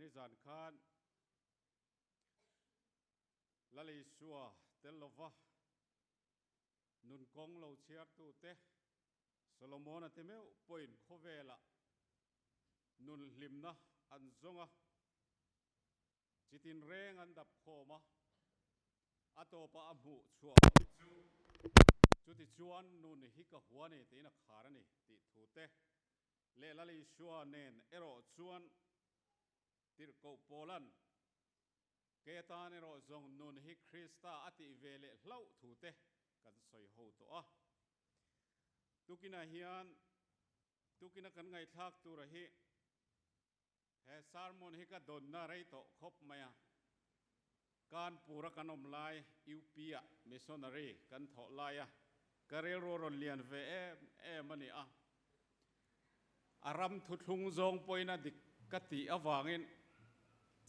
นิจานคานละลิชัวเตลลวะนุนกงเราเชียร์ตูเตโซโลมอนเตเมวปอยน์โคเวละนุนลิมนะอันซงะจิตินเรงอันดับโคมาอัตโตปะอัมหูชัวจุดที่ชวนนุนฮิกหัวนี่ตีนักขาระนี่ติทูเตเลละลิชัวเนนเอโรชวนติรโกโปลันเกตานิโรซงนุนฮิคริสตาอติเวเลเล่าทูเตกันสอยหูตัวตุกินาฮิอันตุกินากันไงทักตุระฮิเฮซาร์มอนฮิกาดอนนาไรโตคบมายการปูรักันอมลายอิวปียมิสซอนารีกันถอลายกะเรโรรเลียนเวมันนี่อารัมทุทุงซงปอยนาดิกติอวางิน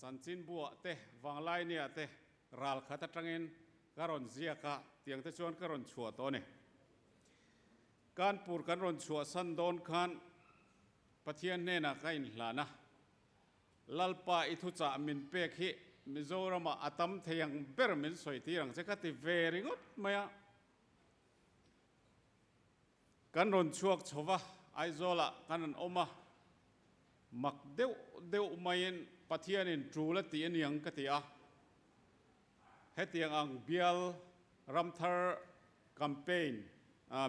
สันจินบัวเตวางลายเนี่ยเตรัลขัดตังอินการอนเซียกะเตียงเตชวนการอนชัวตัวเนี่ยการปูรการอนชัวสันโดนขันปะเทียนเนนักอินลานะลัลปาอิทุจ่ามินเปกฮิมิโซรามาอัตมเทียงเบอร์มินสวยที่รังเซกัติเวริงุดมายการอนชัวชวะไอโซละการอนอมามักเดวมายินปะเทียนินจูเลตีนยังกติอาเฮตียงอังเบียลรัมทาร์แคมเปญ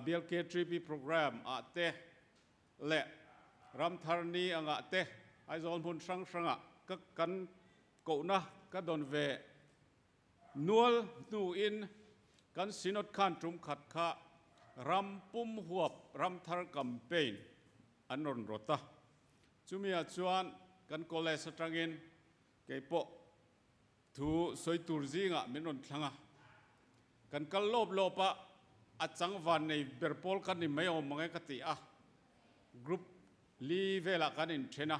เบียลเคทรีพีโปรแกรมอาเตเละรัมทาร์นี้อังอาเตไอโซนพุนสังสังอะก็กันโกนะก็โดนเวนัวนูอินกันสินอดขันจุมขัดขะรัมปุ่มหัวรัมทาร์แคมเปญอันนนรถตาจุมีอาจวนกันโคเลสตรังอินเก็บปะทูสวยตูร์ซิงะมินนทางะกันกัลโลบปะอาจังวันในเบอร์โพลกันนี่ไม่เอามังเอกติอะกรุ๊ปลีเวลากันอินเทนะ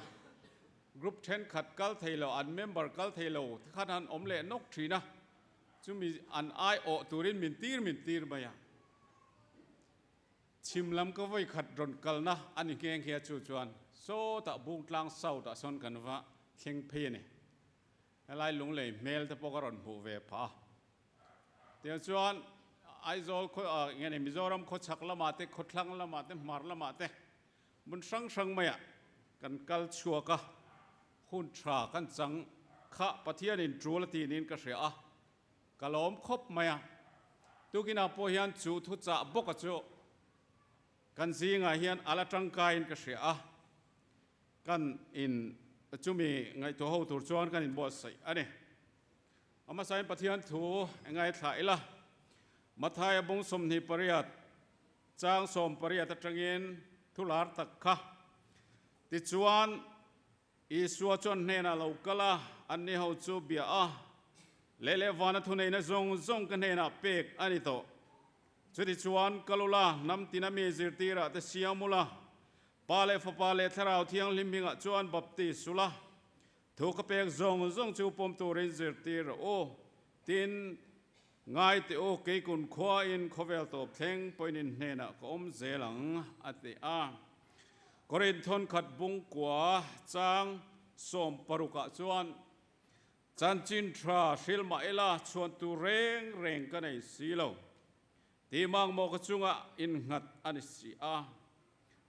กรุ๊ปเทนขัดกัลเทโลอันเมมเบอร์กัลเทโลที่ขัดอันอมเล่นกทีนะจุมีอันไอโอตูรินมินตีร์ไปอะชิมลำก็ไว้ขัดรนกัลนะอันนี้เก่งเขียจูจวนโซตะบุงกลางเศร้าตะสนกันว่าเข่งเพนี่อะไรลุงเลยเมลตะปกรอนผู้เวพาเดี๋ยวจวนไอโซลเงี้ยมิโซรัมโคชักละมาเตโคทลังละมาเตมาร์ละมาเตมันสังไม่อะกันกัลชัวกะหุ่นทรากันจังข้าปะเทียนินจูลตีนินกระเสียกะล้อมคบไม่อะตุกินาโพยันจูทุจ่าบกจูกันซีงาเฮียนอาลาจังกายนกระเสียกันอินจุมีไงตัวเขาตัวจวนกันอินบอสใส่อันนี้อามาใส่ปะเทียนถูไงถ่ายละมาทายบงสมนิปริยัตจางสมปริยัตจังอินทุลาร์ตักค่ะติจวนอีสวจวนเนน่าลูกละอันนี้เขาจูเบียเลวานะทุนเนน่ะซงกันเนน่ะเป็กอันนี้โตจุดที่ชวนกลุลาน้ำตินามีจิตตีระแต่เสียมุลาปาเลฟปาเลทราวเทียงลิมบิงชวนบัพติสุลาถูกเป็กซงจูปมตัวเรนจิตตีระโอตินง่ายที่โอเกกุนขวาอินขวเวลตัวเพลงปอยนินเนน่ะก็เจลังอัติอากรินทนขัดบุงกัวจางสมปรุกะชวนจันจินทราชิลมาเอลาชวนตัวเร่งกันในสีโลที่มังโมกจุงะอินหัดอันสี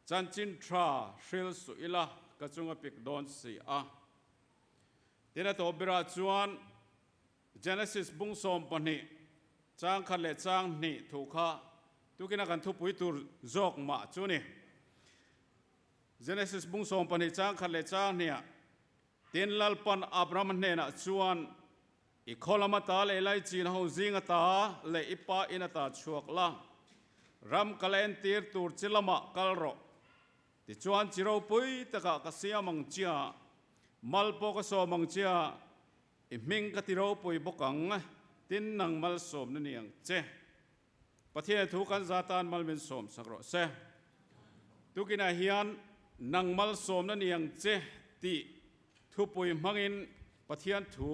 จันจินทราชิลสุอิลากจุงะปิกดอนสีที่นั่นตัวบิราจวน Genesis บุงสมปนิจางขัดเลจางนี่ถูกข้าทุกินักันทุบวิตูจอกมาจุนี่ Genesis บุงสมปนิจางขัดเลจางเนี่ยตินลัลปันอับรามันเนน่ะจวนอีกคนละมาตาเลยไล่จีนหูซิงตาเลยอิปาอินตาชัวกละรำกะเลนตีร์ตูร์จิลมากัลโรติจวนจิโรปุยตะกะกะเสียมังเจียมัลโปกโซมังเจียอิมิงกะติโรปุยบกังตินนังมัลสมนี่ยังเจประเทศทุกันซาตานมัลมินสมสักโรเซทุกินาฮิอันนังมัลสมนั่นยังเจติทุปุยมังอินประเทศถู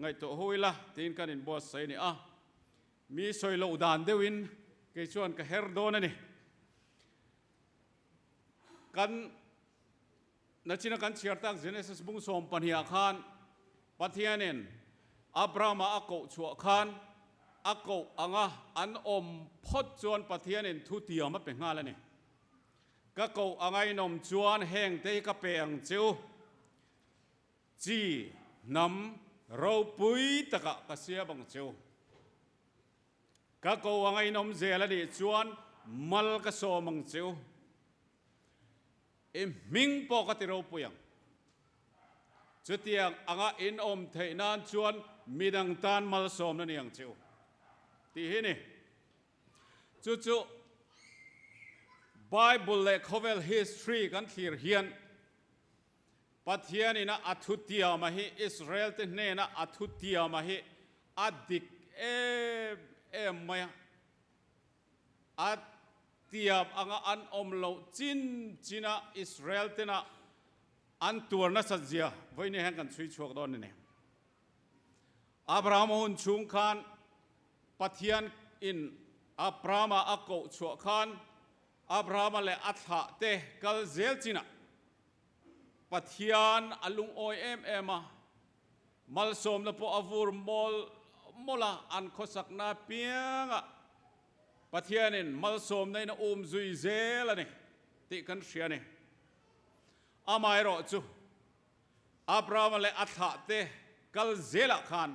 ไงตัวหุยละตีนกันอินบอสใส่นี่มีสอยโลดานเดวินเกชวนกับเฮร์โดนนี่กัน นัชนกันเชียร์ตั้งเจเนซิสบุ้งสมปัญญาคานปัทยานินอับรามาอักโกชัวคานอักโกอ่างอันอมพดจวนปัทยานินทุติยมาเป็นงานแล้วนี่ก็โกอ่างไอ้นมจวนแห้งเตยกระเปียงจิวจีน้ำเราปุยตะกะกระเสียบังจิวก็โกอ่างไอ้นมเจลดีจวนมัลกะโซมังจิวมิงปกติเราปุยังจุดที่อ่างอินอมเทนันจวนมีดังตานมัลสมนั่นเองจิวที่นี่จู่Bible และ Covel History กันที่เรียนปัทยานี่นะอัตุติยามาฮิอิสราเอลที่นี่นะอัตุติยามาฮิอดิกไม่อัตติยาอันอมโลจินจีน่าอิสราเอลที่นะอันตัวนัสเซียไว้ในแห่งกันช่วยช่วยกันนี่อับราฮัมอุนชุงคานปัทยานอินอับรามาอักโกชัวคานอับราฮัมและอัตถะเตกัลเซลจินะปัทยานอลุงโอมามัลสมนะพออวูร์มอลาอันโคสักนาเปียงปัทยานินมัลสมในนะจุยเซลนี่ติกันเสียนี่อามาโรจูอับราฮัมและอัตถะเตกัลเซลคาน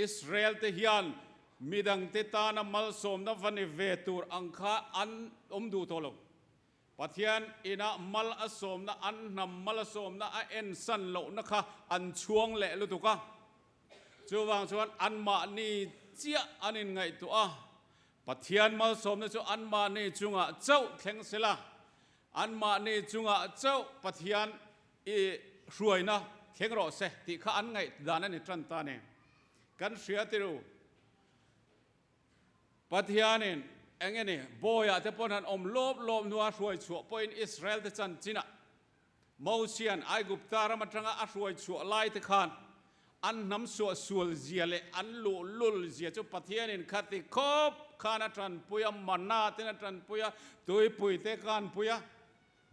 อิสราเอลเตฮิยันมีดังเตตานะมัลสมนะฟันเวตูร์อังคาอันดูโตโลปัทยานอินะมัลอสมนะอันนำมัลสมนะเอ็นสันโลนะคะอันช่วงเละลุตุกะจูวางชวนอันมานีเจียอันนี้ไงตัวปัทยานมัลสมนะจูอันมานีจุงะเจ้าแข็งเสละอันมานีจุงะเจ้าปัทยานรวยนะแข็งรอเสติข้าอันไงดานันนี่ตรันตาเนี่ยกันเสียติรูปัทยานินเองนี่บอยอาจจะพอนันอมลบนัวช่วยชั่วพอยอิสราเอลที่จันจินะมูเซียนไอกุปตารามาทางอาช่วยชั่วไล่ตะขานอันน้ำส่วนเสียเลยอันลุลเสียจุปัทยานินขัดติคบขานาจันปุยมันนาเตนจันปุยตุยปุยเตกันปุย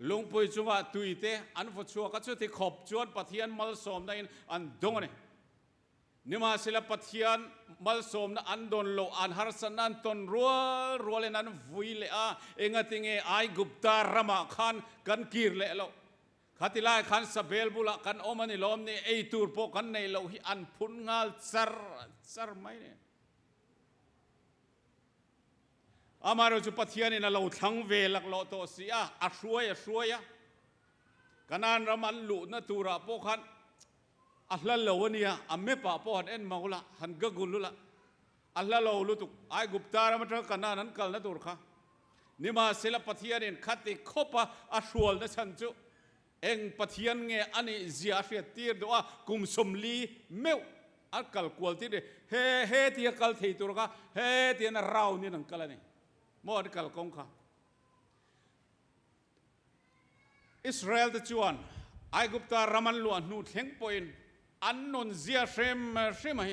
ลุงปุยจุงะตุยเตอันฟุชัวกัจจุติขบจวนปัทยานมัลสมได้อันดงนี่นิมาศิลปัทยานมัลสมนะอันโดนโลอันฮาร์สันนันตนรัวเลนันวุยเลเองติงไอกุปตารามาขันกันกีร์เลโลขัดที่ไล่ขันสเบลบุละกันอมันนี่ลมนี่ไอตูร์โปกันในโลหิอันพุนงาลซาร์ไม่เนี่ยอามาเราจุปัทยานี่นะเราทั้งเวลักโลโตเสียช่วยกันนันรามันลุนะตูระโปกันอัลลอฮ์เราเนี่ยอเมปะพอหันเอ็นมาอุละหันกกุลลุละอัลลอฮ์เราลุตุกไอกุปตารามันทกันนั้นกัลนะตัวข้านิมาศิลปัทยานินขัดติคบะอาชวลนะฉันจูเองปัทยานเงอันนี้เสียเสียตีร์ตัวกุมสมลีเมวอัลกัลกวลที่เดเฮที่กัลที่ตัวข้าเฮที่นั่นเรานี่นั่งกัลนี่มอดกัลกงข้าอิสราเอลตะจวนไอกุปตารามันล้วนนูเทงปอยน์อันนนเสียเชื่อมเฮ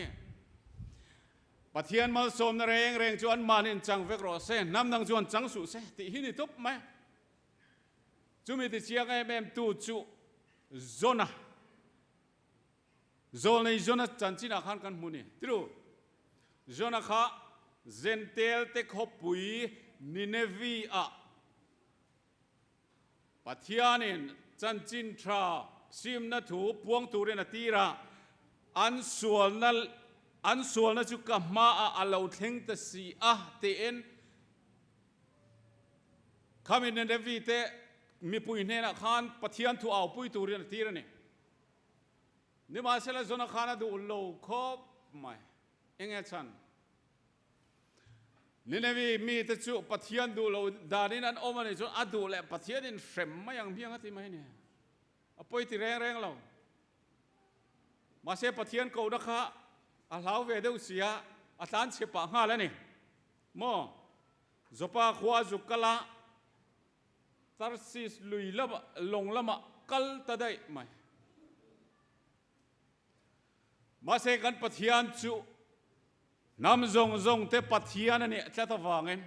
ปัทยานมัลสมนเรงจวนมานินจังเวกรอเซน้ำนังจวนจังสุเซติหินิทุบไหมจุมิติเชียงไอเมมตูจูโซนาในโซนาจันจินาขันกันมุนีทรูโซนาข้าเซนเทลเทคฮปุยนิเนวีอาปัทยานินจันจินทราซิมนัทูพวงตูเรนตีระอันส่วนนั้นจุกมาอาลาวเทงตสีเตนคำนี้เดวิเตมีปุยเนนักขันปัทยานทูเอาปุยตูเรนตีระนี่มาเสละจนขันดูโลคบไม่เองฉันนี่เนวีมีแต่จุปัทยานดูโลดานินันโอมันจนอดูแลปัทยานินเสมไม่ยังเพียงที่ไม่เนี่ยปอยที่แรงเรามาเสปัทยานกูนะคะอาลาวเวดูเสียอาจารย์เชปะห้าแล้วนี่โมจบปะขวาจุกละตาร์ซิสลุยละลงละมากัลตะได้ไหมมาเสกันปัทยานจุน้ำจงเตปัทยานนี่จะตะวางเอง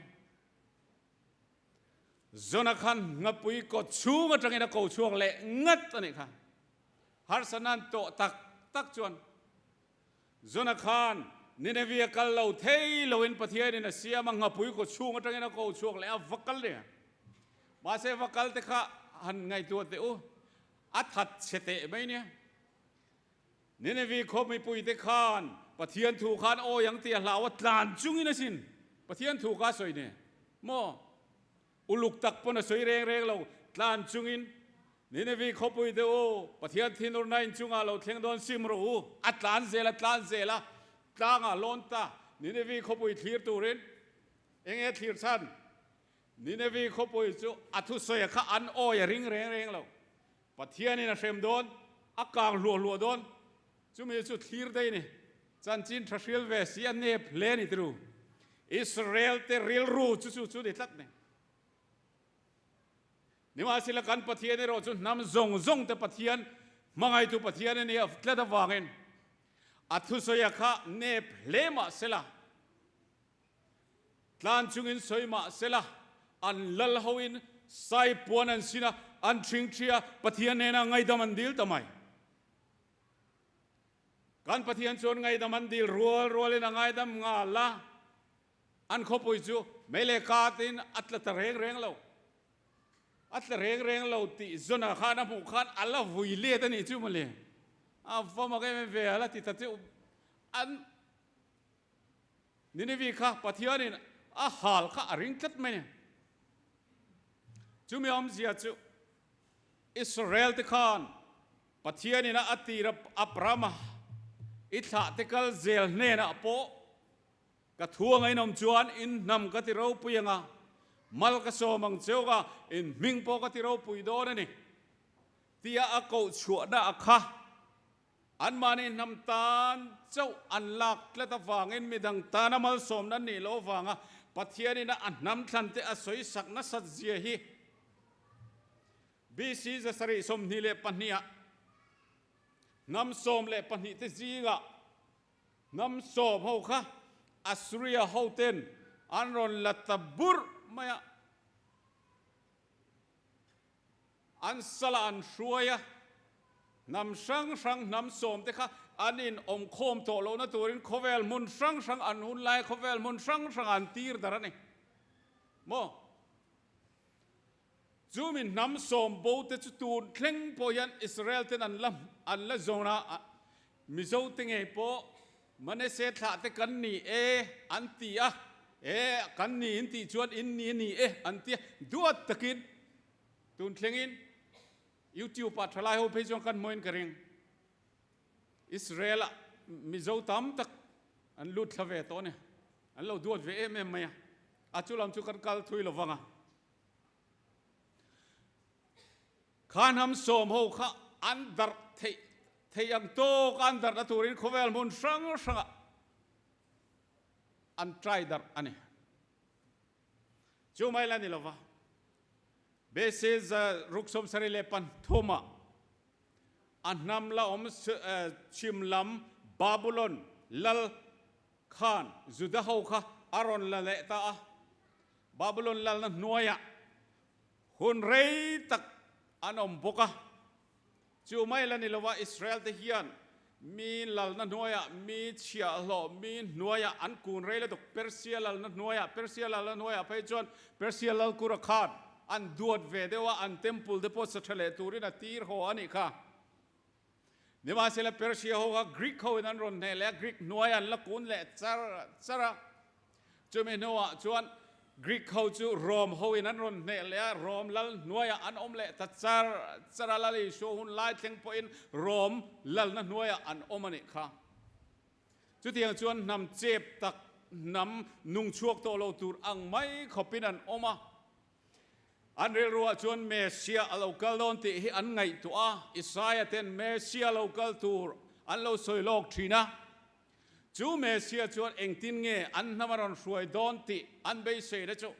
zona khan ngapui ko chunga tangina ko chuak le ngat ani kha har sanan to tak chuan zona khan ninevia kal lo thei lo in pathian in siama ngapui ko chunga tangina ko chuak le avakal le ma se vakal te kha han ngai tu te u athat chete mai ne ninevia ko mi pui te khan pathian thu khan o yang tia hlawat tlan chungina sin pathian thu ka soi ne mo uluk tak pona soi reng lo tlan chungin ninevia ko pui te o pathian thinur nain chunga lo thleng don sim ro u atlan zela tlanga lonta ninevia ko pui thlir turin enge thlir san ninevia ko pui chu athu soya kha an o ya ring reng lo pathian in a shem don akang luo don chu mi chu thlir dei ni chan chin thrial ve sia ne ple ni tru Israel te real ru chu de tlak ne ni ma sila kan pathian ni ro chu nam zong te pathian mangai tu pathian ni of tlada wangin athu soya kha ne ple ma sela tlan chungin soima sela an lal hoin sai puan an sina an thria pathian ne na ngai daman dil tamai kan pathian chon ngai daman dil rual in ngai dam nga la an khopui chu mele ka tin atla ta reng lo ti zona khana mu khan ala vui le ta ni chu male a fama ke me ve ala ti ta chu an ninevia kha pathian in a hal kha aring tat me ne chu mi om zia chu Israel te khan pathian in a atira aprama itha tekal zel ne na po ka thuang ai nom chuan in nam ka ti ro puyanga mal ka so mang cheuga in ming po ka ti ro pui do na ni tia a ko chua da kha an mani nam tan chau an lak tla ta wangin midang ta na Malsawmna Ni lo wanga pathian in a nam thlan te a soi sak na sat zia hi BC zasari som ni le pahnia nam som le pahni te zinga nam som ho kha Assyria hoten anron latabur maya an sala an shuaya nam sang nam som te kha anin om khom to lo na turin khovel mun sang an hun lai khovel mun sang an tir darani mo Zumin nam som bo te chu tun thleng po yan Israel ten an la zona mizo tinge po mane se tha te kan ni an ti kan ni in ti chuan in ni an ti duat takin tun thlengin YouTube pa thalai ho pe jong kan moin karing Israel mizo tam tak an lut thave to ne an lo duat ve em maya achulam chu kan kal thui lo wanga khan ham som ho kha andar theyang to andar na turin khovel mun sang an try dar ane chu mai la ni lova beses ruksom sari le pan thoma annam la chimlam babylon lal khan juda ho kha aron la le ta babylon lal na noya hun rei tak anom boka chu mai la ni lova Israel te hian mi lal na noya mi chia lo mi noya an kun rei la dok Persia lal na noya pe chon Persia lal kura khan an duat ve dewa an temple depo sa thale turina tir ho ani kha nima sela Persia ho ga Greek ho nan ron ne le Greek noya la kun le chara chu me noa chuan Greek ho chu Rome ho in an ron ne le Rome lal noya an om le ta chara la li so hun lai thleng po in Rome lal na noya an omani kha chu tiang chuan nam chep tak nam nung chuak to lo tur ang mai khopin an oma an rel ruwa chuan Mesia local don ti hi an ngai tu a Isaiah ten Mesia local tur an lo soi lok thina chu Mesia chuan engtin nge an namaron suai don ti an be se da chu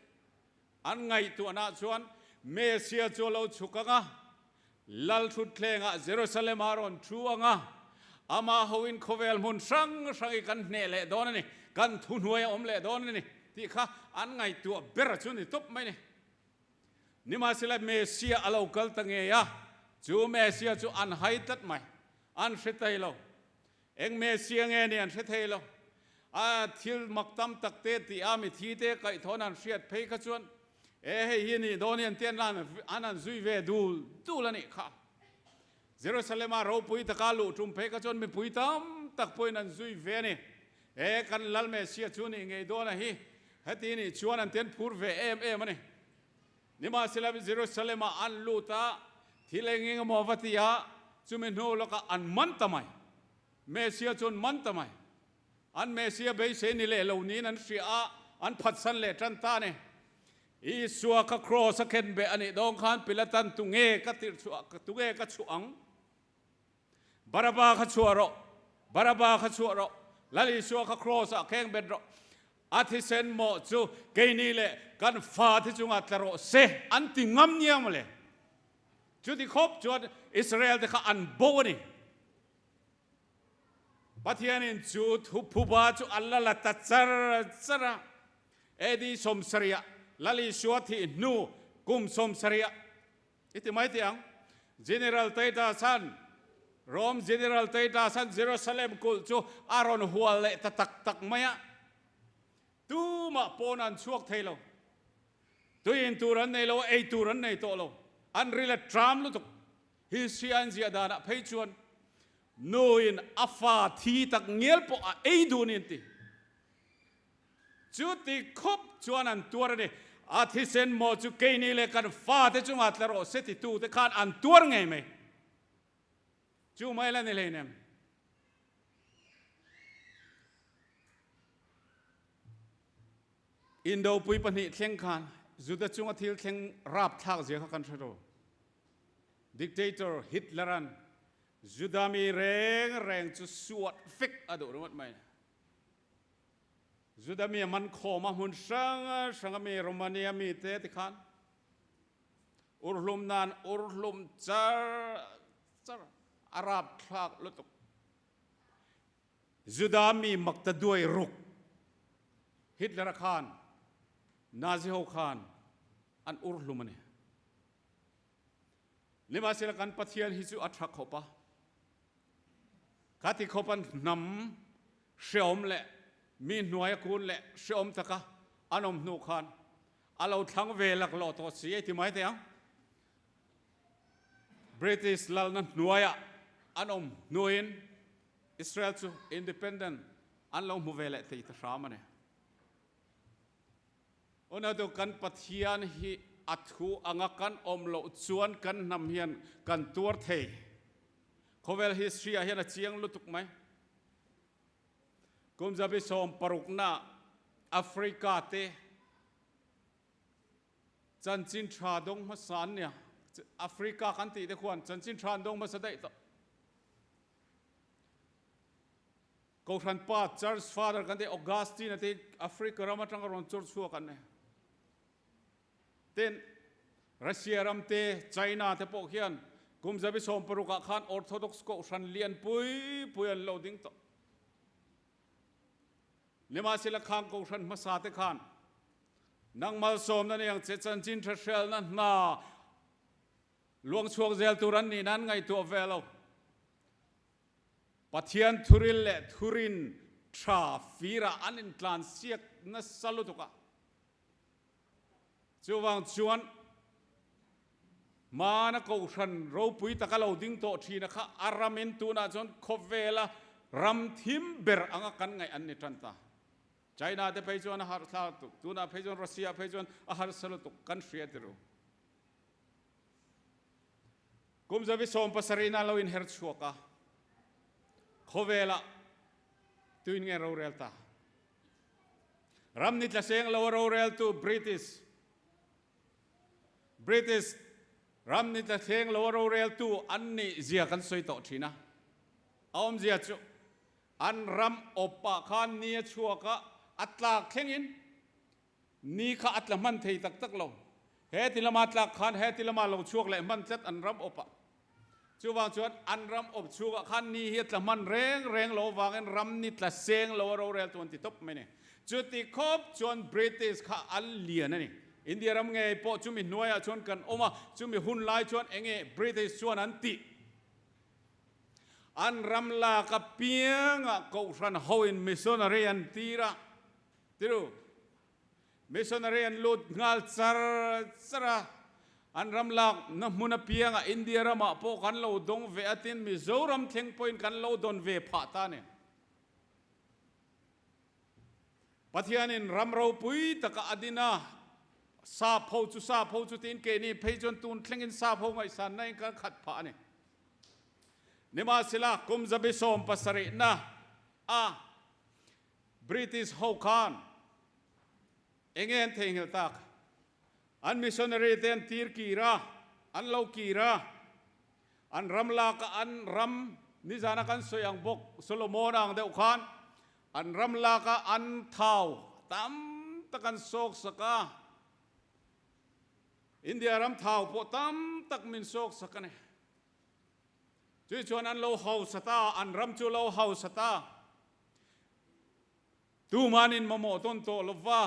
an ngai tu ana chuan Mesia chu lo chukanga lal thut thlenga Jerusalem aron thuanga ama hoin khovel mun sang kan ne le don ni kan thu nuai om le don ni ti kha an ngai tu ber chu ni top mai ni นี่มาสิละเมเซียอโลกัลตังเงียจูเมเซียจูอันไฮตัดไหมอันเสตยโลเองเมเซียเงี้ยเนี่ยอันเสตยโลทิลมักตั้มตักเตติอามิทีเตไก่ทอนันเสียดเพย์ขจวนเฮ้ยนี่โดนี่อันเตียนลานอันนั้นซุยเวดูละนี่ค่ะเยรูซาเล็มเราปุยตะกาลูจุมเพย์ขจวนมีปุยตั้มตักปุยนันซุยเวนี่กันลัลเมเซียจูนี่ไงโดนะฮีฮัตนี่ชวนอันเตียนพูดเวมันนี่มาสิลาเยรูซาเล็มอันลูตาที่เลงเงมอวัติยาจูมินโนลกอันมันทำไมเมเซียจนมันทำไมอันเมเซียเบย์เซนิเลเหล่านี้นั้นเสียอันพัดสันเลจันตาเนี่ยอีสัวกครอสเคนเบอันนี้ดองขันปิลตันตุงเอกติดตุงเอกชัวงบาราบาขชัวรบาราบาขชัวรลลิสัวกครอสเคนเบดรอาทิเซนโมจูเกนี่เลกันฟ้าที่จุงอัตโรเซอันติงามเนียมเลยจุดที่ครบจุดอิสราเอลที่เขาอันโบนี่ปัทยานินจุดผู้บาจุอัลลาละตัดซาระเอดีสมสริยะลลิชัวที่นูกุมสมสริยะอิติไม่ที่อัง General เตต้าซันโรม General เตต้าซันเยรูซาเล็มกุลจูอารอนหัวเละตักไม่อะตูมาปนันช่วงเทโลตัวอินตูรันในโลตูรันในโตโลอันริลทรามลุตุฮิสยานเจียดานะเพย์ชวนโนอินอัฟาทีตักเงียลปะดูนินติจุดที่คบชวนอันตัวนี้อาทิเซนโมจุเกนี่เลกันฟ้าที่จุงอัตลโรเซติตูที่ขาดอันตัวไงไหมจูไม่ละนี่เลยเนี่ยอินโดปุยปนิเทียงคานจุดจุงอัติลเทียงราบทักเสียกันชโรดิกเตอร์ฮิตเลอรันจุดมีแรงจุดสวดฟิกอดูรู้ไหมจุดมีมันโคมาหุ่นสังมีโรมาเนียมีเตติขันอุรุมนานอุรุมจาร์อาหรับทักลุตุจุดมีมักตะด้วยรุกฮิตเลอร์ขานนาซิโฮขานอันอุรุมเนี่ยนี่มาเสลกันปัทยานฮิจูอัตรักเขาปะกัติเขาปันนำเชื่อมเละมีหน่วยคุณเละเชื่อมตะกะอันอมนุขันอาเราทั้งเวลักโลตัวเสียที่ไม่เที่ยงบริติชลัลนั้นหน่วยอันอมหน่วยอิสราเอลจูอินดิเพนเดนต์อันเราหมู่เวลที่ตรามเนี่ยอุณหภูมิกันปัทยานฮิอัตหูอังกันอมโลชวนกันนำเฮียนกันตัวเทเขาเวลฮิสเรียเฮียนเชียงลุตุกไหมกุมจะไปส่งปรุกนาแอฟริกาเตจันจินทราดงมาสันเนี่ยแอฟริกากันตีเด็กคนจันจินทราดงมาสดได้ต่อกูทันป้าจาร์ลส์ฟาเดอร์กันที่ออกัสตินที่แอฟริกาเรามาตั้งกันรอนจอร์ชัวกันเนี่ยเต้นรัสเซียรัมเตไชน่าเทปอกเฮียนกุมจะไปส่งปรุกขานออร์โธดอกซ์ก็ชันเลียนปุยอันโลดิ้งต่อนี่มาสิละข้างกูชันมาสาเตขานนังมัลโซมนั่นยังเจจันจินทรัเชลนั่นน่าลวงช่วงเซลตุรันนี่นั่นไงตัวเวลปัทยันทุริลเลทุรินทราฟีราอันอินทรานเซียกนัสสลุตุกะจวงจวนมานักกูชันเราปุยตะกะเราดิ้งโตทีนะคะอารามินตูน่าจนคบเวลารัมทิมเบอร์อังกันไงอันนี้ทันตาไชน่าจะไปจวนอาหารสลัดตุตูน่าไปจวนรัสเซียไปจวนอาหารสลัดตุกันเสียติรูกุมจะไปส่งภาษารีนาเราอินเฮร์ชัวกะคบเวลาตุยเงเราเรลตารัมนิตละเซงเราเรลตูบริติชรัมนิตละเซงเราเรลตูอันนี้เสียกันสวยต่อทีนะเอาเสียจุอันรัมอปะขานนี้ชัวกะอัตลาเข่งอินนี่ข้าอัตลามันเทตักลงเฮติละมาอัตลาขานเฮติละมาลงชัวกเลยมันจัดอันรัมอปะจูวางชวนอันรัมอบชัวกะขานนี้เฮติละมันแรงโลวางอันรัมนิตละเซงเราเรลตัวนี้ตบไม่เนี่ยจุดที่ครบชวนบริติชข้าอัลเลียนนี่ อินเดียรำเงยพอจุมีหน่วยชวนกันอมาจุมีหุ่นลายชวนเองบริเตนชวนอันติอันรำลากับเปียงก็รันฮอินมิสชันนารีอันตีระติรูมิสชันนารีอันลุดงาลซาร์อันรำลากน้ำมุนเปียงอินเดียรำพอกันเราดงเวตินมิโซรัมเทงพอยกันเราดนเวพาตาเนี่ยปัทยานินรำเราปุยตะกะอดินาซาพาวจุตินเกนี่เพยจนตูนเทงอินซาพาวไงสันนั่นก็ขัดผาเนี่ยนิมาสิลาคุมจะไปส่งปัสรินะบริติชฮาวคานเองเงินเทงเหตักอันมิชชันนารีเตนตีร์กีระอันเลากีระอันรำลากอันรำนิจานักันสยังบกโซโลมอนอังเดอุคานอันรำลากอันเท้าตั้มตะกันโศกสกาอินเดียรำเท้าพอตั้มตักมินโศกสกันเนี่ยจุดชวนอันเราเฮาสตาอันรำจูเราเฮาสตาตูมานินมาโมต้นโตลว่า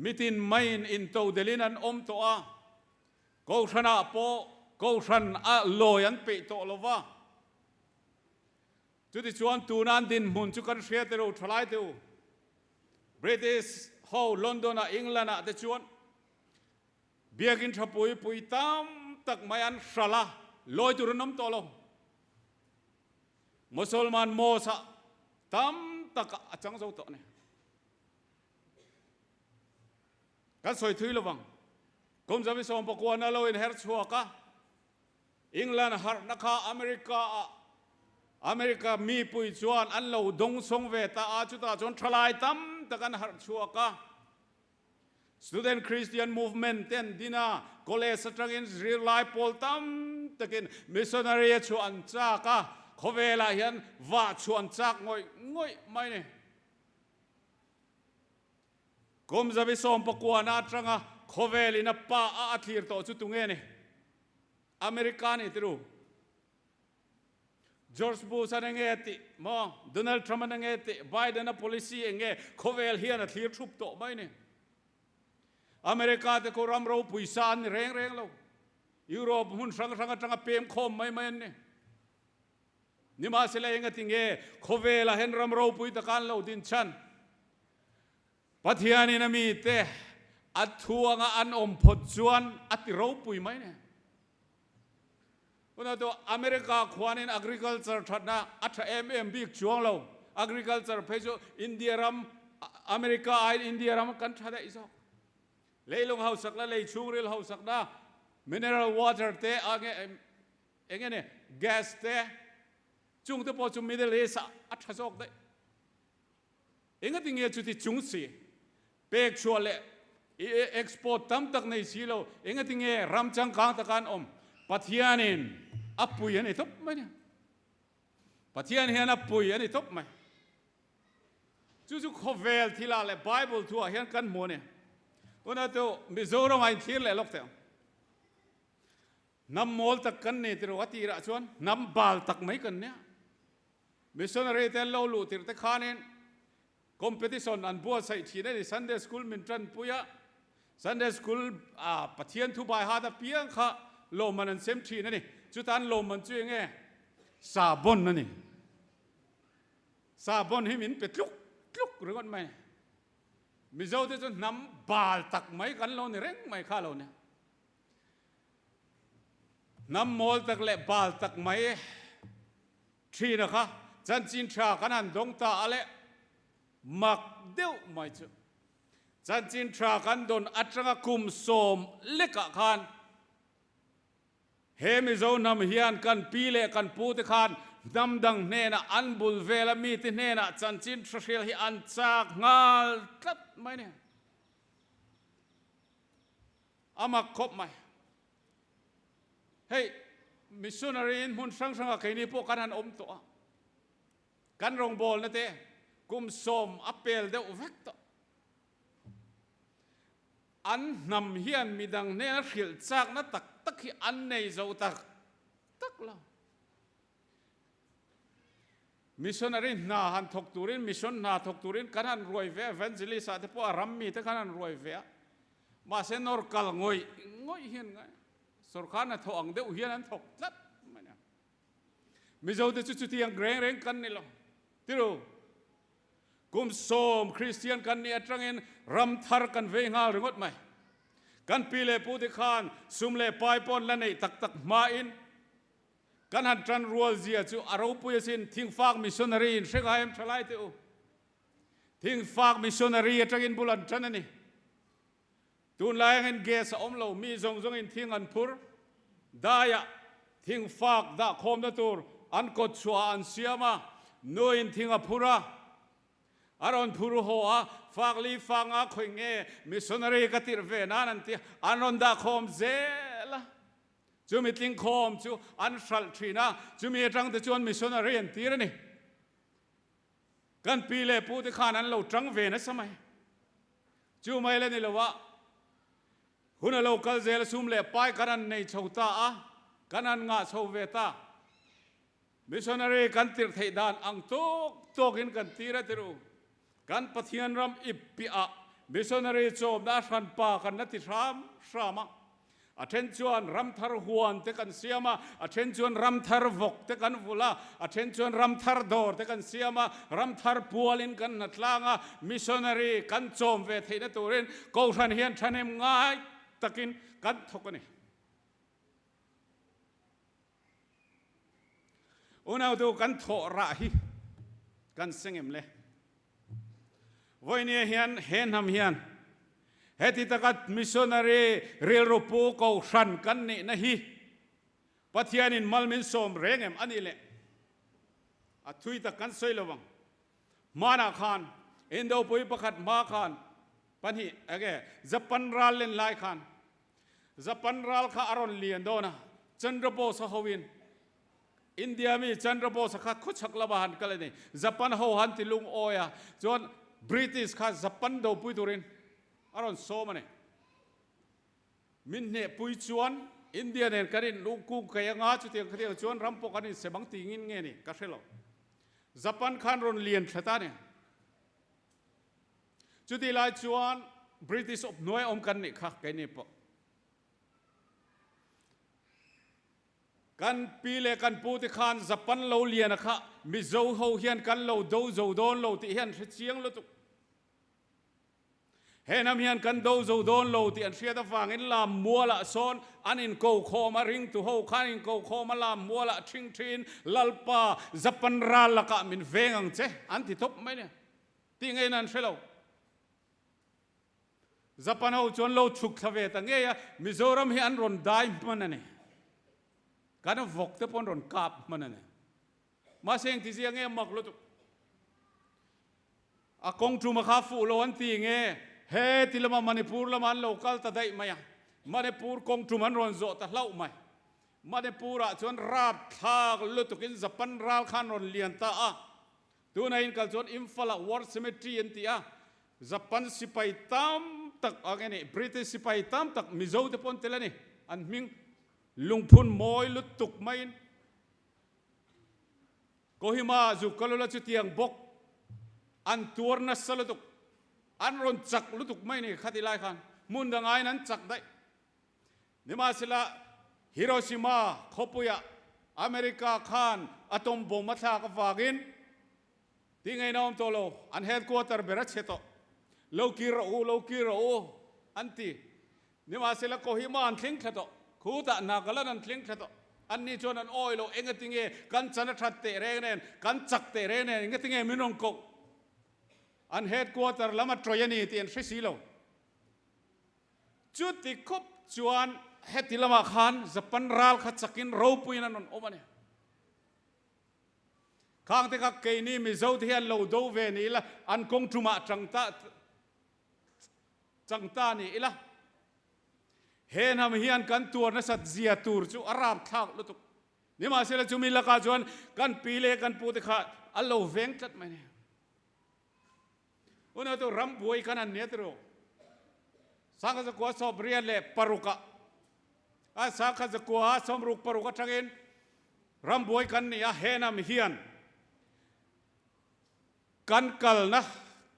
มิตินไม่อินโตเดลินันอมตัวกูชนะโปกูชนะลอยันเปิโตลว่าจุดชวนตูนันดินมุนจุกันเสียเตโรทลายเตโอบริติชเฮาลอนดอนอังกฤษเตชวนเบียกินทับปุยตั้มตักไม่อันสละลอยจุรน้ำโตลมุสลิมโมซาตั้มตักจังเจ้าตัวเนี่ยก็สวยทุยระวังกุมจะไปส่งประกวดนั่นเราอินเฮร์ชัวก้าอังกฤษฮาร์นักอเมริกามีปุยจวนอันเราดงสงเวตาจุดาจนทลายตั้มตะกันฮาร์ชัวก้า Student Christian Movement เต็นดินาโคเลสตรังอินรีไลป์พอลตั้มตะกิน Missionary ชวนจากะเขาเวลาเห็นว่าชวนจากงอยไม่เนี่ยกุมจะไปส่งประกวดนาตรังเขาเวลินับป้าอาทิตย์ต่อจุดตรงนี้อเมริกานี่ที่รู้จอร์จบุชนั่งเอติมอโดนัลด์ทรัมป์นั่งเอติไบเดนน่ะ policy เองเขาเวลเฮียนอาทิตย์ทุบโตไม่เนี่ยอเมริกาแต่ก็รำเราปุยซานเร่งเรายุโรปหุ่นสังเปรมคมไม่เนี่ยนี่มาเสียเองติงเขาเวลาเห็นรำเราปุยตะการเราดินชันปัทยานี่นะมีเตะอัดทัวงอันอมพดจวนอัดเราปุยไหมเนี่ยวันนั้นตัวอเมริกาขวานิน agriculture ทัดนะอัดบิ๊กจวงเรา agriculture เพจอินเดียรำอเมริกาอินเดียรำกันทัดได้อีกเลยลงเฮาสักแล้วเลยชูริลเฮาสักนะ mineral water เตะเองเนี่ย gas เตะจุงเตะพอจุงมิดเลสอัดจอกได้เองก็ติงจุดที่จุงสีเปกชัวเล่เอ็กซ์พอร์ตตั้มตักในสีเราเองก็ติงรำจังกางตะการปัทยานินอับปุยอันนี้ทบไหมเนี่ยปัทยานินอับปุยอันนี้ทบไหมจู่ๆเขาเวลที่ละเลยไบเบิลทัวเห็นกันหมดเนี่ยวันนั้นตัวมิโซรัมไอ้ที่เลยล็อกเตะน้ำมอลตักกันเนี่ยที่เราตีระชวนน้ำบาลตักไม่กันเนี่ยมิชชันนารีเตลเราลู่ที่ตะขานินcompetition อันบัวใส่ทีได้ Sunday School มินทันปุยะ Sunday School ปะเทียนทุบายหาตะเพียงค่ะโลมันอันเซมทีนั่นนี่จุดอันโลมันจุยงซาบอนนั่นนี่ซาบอนให้มินเป็ดลุกหรือกันไหมมิเจ้าที่จะนำบาลตักไม่กันเราเนี่ยเร่งไม่ข้าเราเนี่ยนำมอลตักเละบาลตักไม่ทีนะคะจันจินชากันนันดงตาอะไรมักเดียวไม่เจอจันจินทรากันโดนอัตราคุมโสมเล็กขานเฮมิโซนำเฮียนกันปีเล็กกันปูติขานนำดังเนน่ะอันบุลเวลมีติเนน่ะจันจินทราเชียลฮิอันจากงาลตัดไหมเนี่ยอามาครบไหมเฮ้ยมิชชันนารีนหุ่นสังกัยนี่พวกกันหันอมตัวกันรองบอลนะเต้กุมสมอัปเปลเดวเวกต์อันนำเฮียนมีดังเนื้อขิลจากนัตักที่อันในเจ้าตักละมิชชันนารีนาหันทกตูรินมิชชันนาทกตูรินกันหันรวยเวะเวนจิลิสาเทปอารัมมีแต่กันหันรวยเวะ มาเซนอร์กัลงอยเฮียนไงสุรคานะทองเดือดเฮียนนั้นถกจัดไม่เนี่ยมิโซจะจุดที่ยังเร่งกันนี่หรอที่รู้กุมโสมคริสเตียนกันนี่ตรังเงินรำทาร์กันเวงาหรืองดไหมกันปีเลปูติคานซุมเลปายปอนและในตักมาอินกันหันจันรัวเจียจูอารูปุยสินทิ้งฝากมิชชันนารีเชกายมทลายเตอทิ้งฝากมิชชันนารีจังอินบุลันจันนี่ตูนลายเงินเกสอมเรามีจงอินทิ้งอันพุรได้ยะทิ้งฝากดาคอมดตูร์อันกดชัวอันเสียมาโนอินทิ้งอพุระอารอนพูรุโฮอาฝากลีฟังอาคอยเงมิชชันนารีกติรเวนันที่อันนดาคอมเซละจูมิติงคอมจูอันชัลทรีน่าจูมีจังแต่จวนมิชชันนารีอันตีระนี่กันปีเลปูติขานั้นเราจังเวนัสมัยจูไม่เล่นนี่ละวะหุ่นเราคัลเซลซุมเลไปกันในชาวตากันงาชาวเวตามิชชันนารีกันติรเทดานอังตุกอินกันตีระติรูกันปะเทียนรำอิปปีอะมิชชันนารีโจมนาชันปากันนัติรามสามาอาเทนจวนรำทารหวนเตกันเสียมาอาเทนจวนรำทารวกเตกันฟุลาอาเทนจวนรำทารดอร์เตกันเสียมารำทารปัวลินกันนัดลางามิชชันนารีกันโจมเวทีนัตัวเรนกูชันเฮียนชันเอ็มง่ายตะกินกันทุกนี่อุณาดูกันโถระฮีกันเสงเอ็มเลยวันนี้เฮียนเห็นทำเฮียนเฮติตะกัดมิชชันนารีเรียรูปูกูชันกันนี่นะฮีปัทยานินมัลมินสมเร่งเอ็มอันนี้แหละอัทุยตะกันสวยละวังมานาคานอินโดปุยประคัดมาคานปันฮีโอเคจับปันรัลเลนไลคานจับปันรัลข้าอารอนเลียนโดนะจันทรโบสฮาวินอินเดียมีจันทรโบสข้าคุชักละบานกันเลยนี่จับปันฮาวันติลุงโอยาจวนบริติชข้าจับปันโดปุยตุรินอารอนโซมันเนี่ยมินเนปุยจวนอินเดียเนี่ยกันนี่ลูกกุ้งขยังงาจุดเดียวกันเดียวจวนรำปกันนี่เสบังติงินเงี้ยนี่กัสเซลจับปันขันรอนเลียนเชตาเนี่ยจุดที่ลายจวนบริติชอบหน่วยอมกันนี่ค่ะกันนี่ปะกันปีเลกันปูติขานจับปันเราเลียนนะคะมิโซเฮาเฮียนกันเราดูโจโดนเราที่เฮียนเชียงเราตุเฮนามเฮียนกันดูโจโดนเราที่อันเสียตะฟังอินลามมัวละโซนอันอินโกโคมาริงตุเฮาขันอินโกโคมาลามมัวละชิงทินลัลปาจับปันรัลละกะมินเวงังเจอันที่ทบไหมเนี่ยที่ไงนั่นเสียเราจับปันเอาจนเราฉุกทเวตังเงียมิโซรัมเฮียนรอนได้มันนั่นเองการวกเตปอนรอนกาบมันนั่นเองมาเสียงที่เสียงเงี้ยมักลุตุอากงจูมาคาฟูโลอันตีเงี้ยเฮติลมามันปูร์ละมันโลกัลตะได้ไหมอะมันปูร์กงจูมันรอนโจตะเล่าไหมมันปูระจนราบทากลุตุกินจับปันรัลขันรอนเลียนตาอะตัวนั้นอินกัลจนอิมฟลาวอร์ซิเมตรีอันตีอะจับปันสิไปตามตักอะไรนี่บริเตสิไปตามตักมิโซเตปอนเตลนี่อันมิงลุงพุนมอยลุตุกไม่ก็หิมาจุกลลจุดยังบกอันตัวนัสลุตุกอันรอนจักลุตุกไม่นี่ขัดไล่ขันมุนดังไงนั้นจักได้นี่มาสิละฮิโรชิมาขบุยะอเมริกาขันอะตอมบอมมาทากฟากินที่ไงน้องโตโลอันเฮดควอเตอร์เบรัชเชโตโลกีโรอันที่นี่มาสิละโคหิมาอันทิ้งขัดคูตะนักละนันทิ้งขัดอันนี้จวนอันโอยโลเองก็ทิ้งเอกันจันทัดเตะเรงเนนกันจักเตะเรงเนนเองก็ทิ้งเอมินองโกอันเฮดควอเตอร์ละมาทรอยนี่ที่อันสิโลจุดที่คบจวนเฮติละมาขันจะปันรัลขัดจักินรูปุยนั่นนนโอมันเนี่ยข้างที่กักเกนี่มิโซที่อันโลดูเวนี่ละอันคงจุมาจังตานี่ละเห็นทำเฮียนกันตัวนัสัตเซียตูร์จูอาราบทักลุตุกนี่มาเสละจูมิละกาจวนกันปีเลกันปูติขาอัลโลเวงจัดไหมเนี่ยอุณหภูมิรำบวยกันอันเนี้ยตัวสังกัดกัวสอบเรียนเล่ปรุกะสังกัดกัวสมรุกปรุกะทั้งเองรำบวยกันนี่เห็นทำเฮียนกันกัลนะ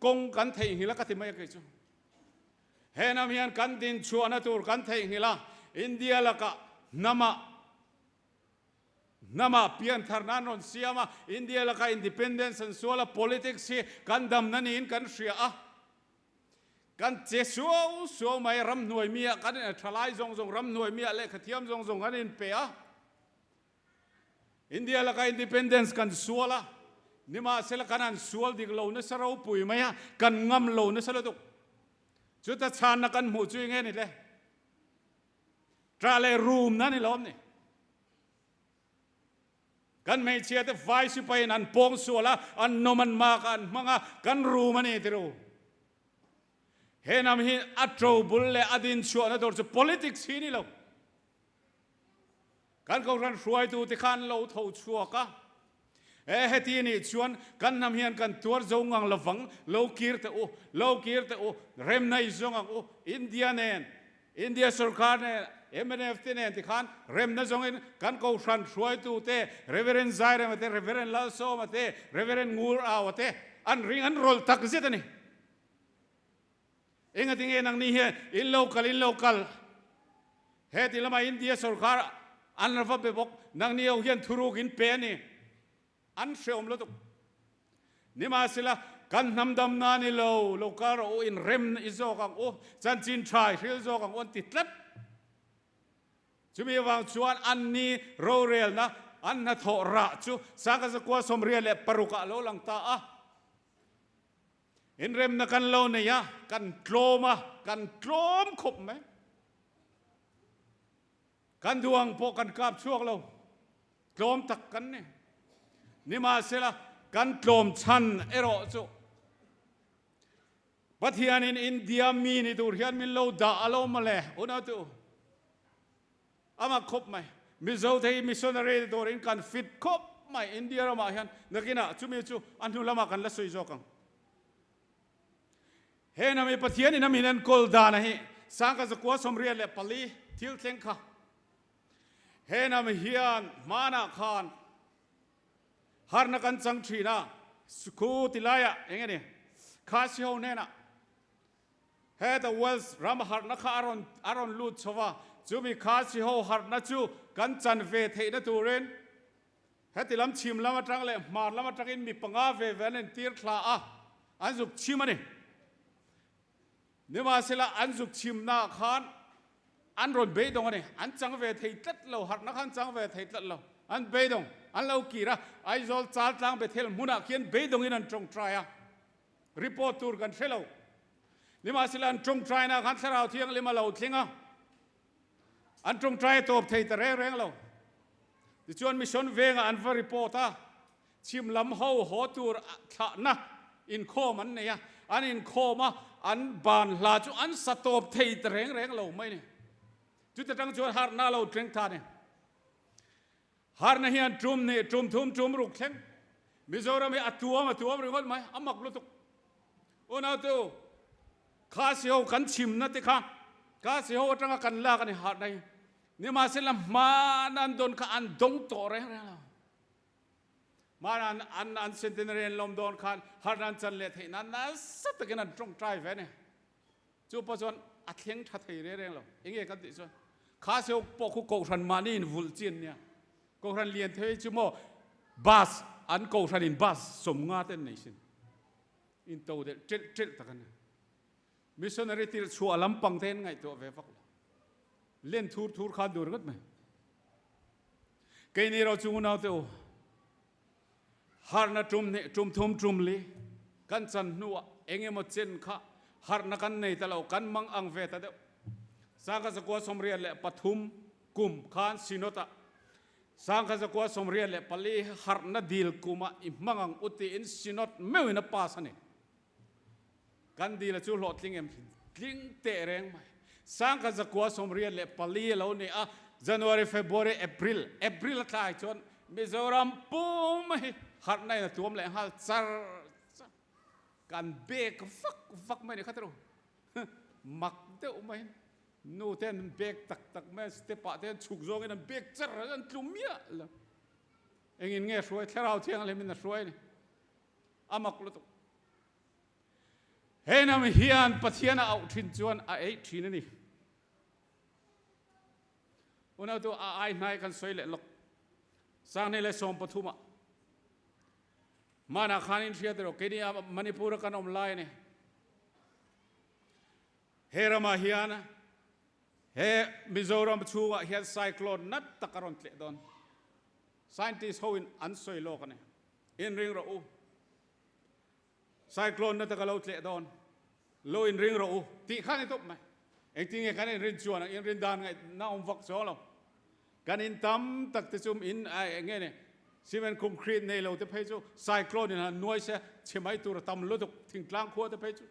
กงกันเทียงหิละกันที่ไม่ยังไงจูเฮ he nam hian kan din chuana tur kan thei ngila India laka nama pian tharnan on siama India laka independence and sola politics hi kan dam na nin kan ria a kan che so mai ram nuai mia kan thalai zong ram nuai mia le khathiam zong kan in pe a India laka independence kan sola nima sela kanan sual dik lo na sarau pui maya kan ngam lo na sala tu chuta chan na kan mu chui nge ni le tra le room na ni lom ni kan mai chia te vai si pai nan pong suala an noman ma kan manga kan room ani tiru he nam hi atro bulle adin chu na dor politics hi ni lo kan ko ran ruai tu ti khan lo tho chua ka heti ni chuan kan nam hian kan tuar zongang lawang lokir te o rem nai zongang o India sarkar ne MNF te ne ti khan rem na zongin kan ko ran ruai tu te Reverend Zaire mate Reverend Lalso mate Reverend Ngur awate an ring an rol tak zet ni engati nge nang ni he in local heti lama India sarkar an rafa be bok nang ni o hian thuruk in pe ni an sheom lo tu nima sila kan namdam na ni lo kar o in rem izo kang o chan chin trai ril zo kang on titlap chumi wang chuan an ni ro rel na an na tho ra chu saka za kwa som riel le paruka lo lang ta a in rem na kan lo ne ya kan tlom khop me kan duang po kan kap chuak lo tlom tak kan ne nima sela kan tlom chan ero chu pathian in India mi ni tur hian min lo da alo male ona tu ama khop mai mi zo thei missionary dor in kan fit khop mai India ma hian nakina chumi chu anhu lama kan la soi zo kang he na mi pathian in min an kol da na hi sangka zakwa somria le pali thil thleng kha he na mi hian mana khan har na kan chang thina sukhu tilaya engeni khasi ho ne na he the wells ram har na kha aron lut chowa chumi khasi ho har na chu kan chan ve thei na turen he tilam chim lama tang le mar lama tangin mi panga ve ven tir thla a anjuk chimani nima sila anjuk chim na khan an ron be dong ani an chang ve thei tlat lo har na khan chang ve thei tlat lo an be dong an lo kira ai zol chal tlang be thel muna khian be dong in an trong try a report tur kan thelo nima sila an trong try na khan tharau thiang lima lo thlinga an trong try top thei ta reng lo ti chuan mission venga an va report a chim lam ho tur thla na in khom an ne ya an in khoma an ban la chu an satop thei ta reng lo mai ni chu ta tang chuan har na lo treng tha ne har na hian trum ne trum ruk thleng Mizoram hi atuam ringot mai amak lu tu ona tu khasi ho kan chim na ti kha khasi ho tanga kan la kan har nai ni ma selam manan don ka an dong to re manan an centenary lom don khan har nan chan le thei nan na sat ta kan trong trai ve ne chu pa chon a thleng tha thei re lo enge kan ti chon khasi ho po khu ko ran mani in vul chin nia ko ran lien thei chu mo bus an ko ran in bus som nga ten nation in to de tril ta kan missionary tir chu alam pang ten ngai to ve vak len thur khan dur gat me ke ni ro chu na to har na trum li kan chan nuwa enge mo chen kha har na kan nei ta lo kan mang ang ve ta de sanga zakwa somria le pathum kum khan sinota sangka zakwa somria le pali har na dil kuma imangang uti in sinot mewina pasane kan dil chu lot tlingem tling te reng mai sangka zakwa somria le pali lo ni a January February April thai chon Mizoram pum har nai na tuam le hal char kan bek fak mai ni khatro mak de umai nu ten bek tak me stepa ten chuk zong in bek char an tlumia la engin nge shuai therau thiang le min na shuai ni amak lu tu เฮนามเฮียนปะเทียนเอาทินจวนไอทีนนี่อุณเอาตัวไอ้นายกันสวยเล็กสร้างในเลสอมปฐุมมานาคานินเชียตโรเกนี่มณิปุรกันอมไลน์เฮรามาเฮียนะเฮมิโซรัมชูวะเฮียไซโคลนนัดตะการอนเตลดอน scientists เขาอินอันสวยโลกันเนี่ยอินริงเราไซโคลนนัดตะการอนเตลดอนโลอินริงเราตีข้านี่ตบไหมเอ็งที่ไงกันอินรินชวนอินรินดานไงน่าอมฟักโซลกันอินตั้มตักติจุมอินไอ้เงี้ยเนี่ยซีเมนต์คอนกรีตในเราจะไปจูไซโคลนเนี่ยนะน้อยเสียเชื่อไหมตัวเราทำลุดทิ้งกลางขั้วจะไปจู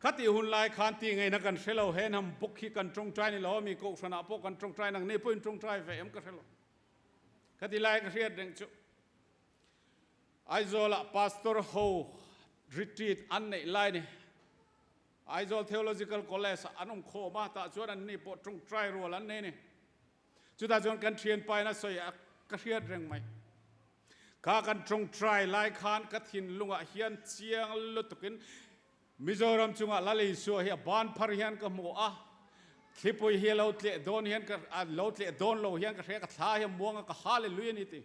ขัดที่หุ่นลายคานตีไงนักกันเชลล์เห็นทำปุกขี้กันตรงใจนี่เรามีกุศลนาปกันตรงใจนังนี่พูดตรงใจเฟมก็เชลล์ขัดที่ลายก็เรียดเด้งจูไอโซล่าพาสตอร์โฮรีทรีตอันในลายนี่ไอโซลเทโอโลจิคอลคอลเลจอันนั้นโคมาตาชวนอันนี้ปวดตรงใจรัวลันนี่จุดที่ชวนกันเทียนไปนะสวยก็เรียดเร่งไหมข้ากันตรงใจลายคานกัดหินลุงอ่ะเฮียนเชียงลุตุกินมิโซรัมจุงะลาลีสัวเฮียบานพาริฮันก็มัวที่ปุยเฮียเราเตะโดนเฮียนก็เราเตะโดนเราเฮียนก็เรียกท้าเฮียมัวก็ฮาเลลูยานี่ติ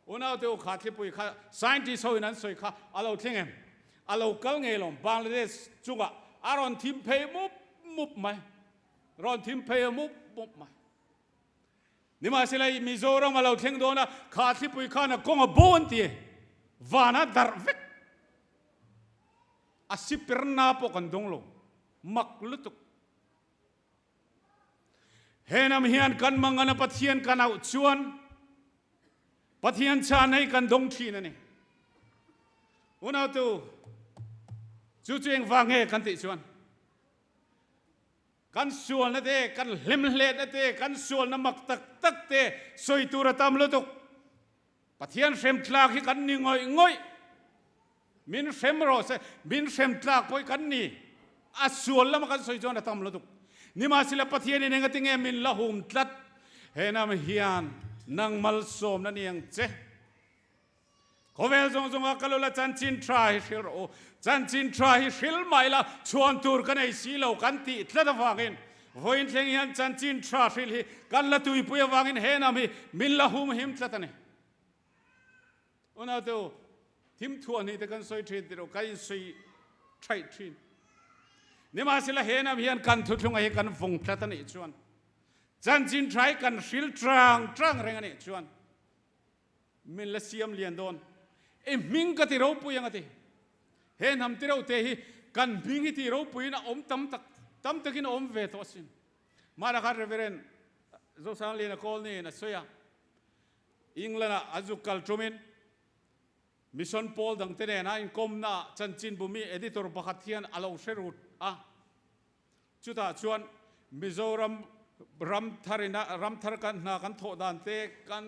อุณเอาเตะขาที่ปุยข้า scientist เขาอินั้นสวยข้าเราทิ้งเองเราเกลเงยลงบังกลาเทศจุงะอารอนทิมเพย์มุบไหมรอนทิมเพย์มุบไหมนี่มาสิเลยมิโซรัมเราทิ้งโดนนะขาที่ปุยข้านะกงบวนตีวานาดาร์วิกอาศิปรนาปกันดงโลมักลุตุกเฮนามเฮียนกันมังกันปะเทียนกันเอาชวนปะเทียนชาในกันดงทีนั่นนี่อุณเอาตัวจู่ๆเองฟังเฮกันติชวนกันชวนนั่นเองกันเล็มเล็ดนั่นเองกันชวนน้ำมักตักเตะสวยตัวระตามลุตุกปะเทียนเข็มทลากให้กันนี่ง่อยมินเซมโรสมินเซมตลากไปกันนี่อาส่วนแล้วมันกันสวยจนทำลุตุกนี่มาสิละปะเทียนนี่เองก็ติงเอมินละหุ่มตัดเฮนามเฮียนนังมัลโซมนั่นเองเจ้เขาเวลจงว่ากัลละจันจินทราฮิชิโรจันจินทราฮิชิลไม่ละชวนตูร์กันไอซีเหล่ากันตีทละฟังอินวันเที่ยงจันจินทราฮิลกันละตุยปุยฟังอินเฮนามมินละหุ่มหิมทละตันนี่อุณเอาตัวทิมทวนนี่แต่กันสวยทีเดียวกันสวยใช่ทีนี่มาสิละเห็นนะเพียงกันทุกลงไอ้กันฟงพระตันนี่ชวนจันจินทรายกันสิลตรังเรื่องนี้ชวนมิลเซียมเลียนโดนมิงกติเราปุยยังไงเห็นทำที่เราเตะกันมิงที่เราปุยนะตั้มตักินเวทวสินมาละครับเรเวรนโซซังเลียนคอลนี่นะสวยอิงแล้วนะอาจุกัลทรูมินมิชชั่นพอลดังเตเนนะอินคอมน่าจันจินบุมีเอดิทอร์บัคเทียนอาลาวเชรุดจุดท้ายชวนมิโซรัมทาร์กันนากันโถดานเตกัน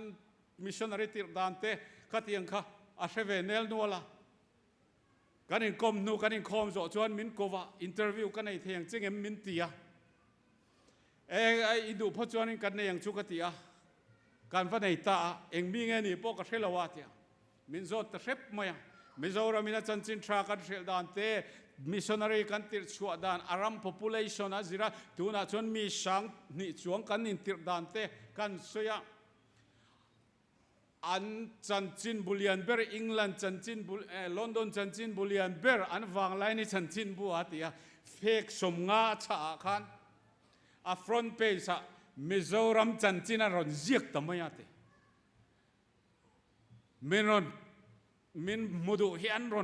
มิชชันนารีติดานเตขัดยังค่ะอาเชเวเนลนัวละกันอินคอมนูกันอินคอมโจชวนมินโกวาอินเตอร์วิวกันในเทียงจึงมินตียอินดูพอชวนกันในยังชุกตียกันฟันในตาเองมีเงินนี่พวกกระเทลวาตียมินโซตเรปมายังมิโซรามินาจันจินทรากันเชลดานเตมิชชันนารีกันติดชัวดานอารัม population นะจิระตัวน่ะชวนมีช่างนี่ช่วงกันนินติดดานเตกันสวยอันจันจินบุลียนเบอร์อังกฤษจันจินลอนดอนจันจินบุลียนเบอร์อันวังไลนี่จันจินบัวตียเฟกสมงาชาคันอ่ะ front page อ่ะมิโซรัมจันจินารอนเจียกตั้มยังตีมินมุดูเฮียนรอ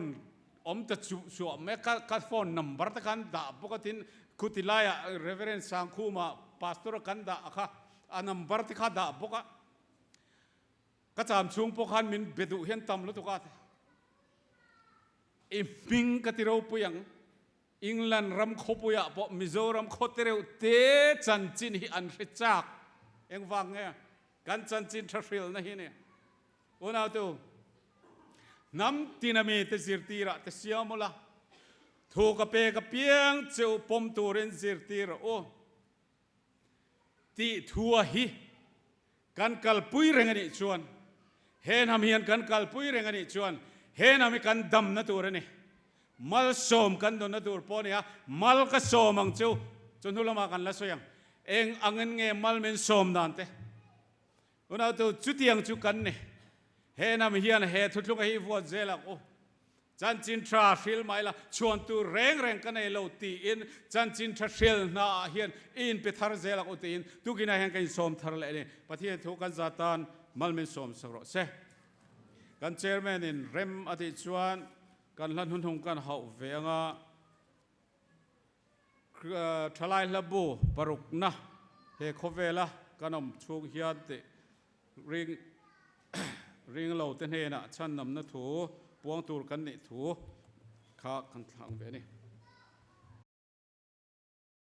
นจะชัวแม้กัดโฟนนัมเบอร์ตะกันด่าปกติคุติลายเรเวเรนสังคูมาพาสตอร์กันด่าค่ะอันนัมเบอร์ตะกันด่าปกติก็จำช่วงพวกขันมินเบดูเฮียนตำลุตุกัดมิงกติเราปุยังอังกฤษรำขบุยะพอมิโซรำขดเร็วเตจันจินฮิอันริจักเองฟังเนี่ยกันจันจินทริลนะฮิเนี่ยโอ้น่าตัวน้ำตีนามีเตสิรตีระเตเสียมุละถูกกับเปกับเพียงเจ้าปมตัวเรนสิรตีระโอตีทัวฮิกันกัลปุยเร่งนี่ชวนเฮนทำเฮียนกันกัลปุยเร่งนี่ชวนเฮนทำกันดำนะตัวเรนี่ มัลโสมกันโดนตัวปอนี่ฮะมัลก็โสมังเจ้าจนทุลมากันละสยังเองอังเงินเงมัลเป็นโสมนั่นเต้วันนั้นตัวจุดยังจุกันเนี่ยเฮนามเฮียนเฮทุกๆให้วัวเจลักโอจันจินทราฟิลไม่ละชวนตัวแรงกันในโลตีอินจันจินทราฟิลน่าเฮียนอินไปทาร์เจลักโอตีอินทุกินให้กันโสมทาร์เลยเนี่ยประเทศทุกันจัตันมัลเป็นโสมสักรอบเสกันเชอร์แมนอินเรมอธิชวนกันลันหุ่นหกันเฮาเวงาทลายระบุปรุกนะเฮโคเวล่ะกันอมชูเฮียนติริงเราเต้นเฮนะฉันนำนัทถูปวงตูกันนี่ถูข้ากันทางเวนี่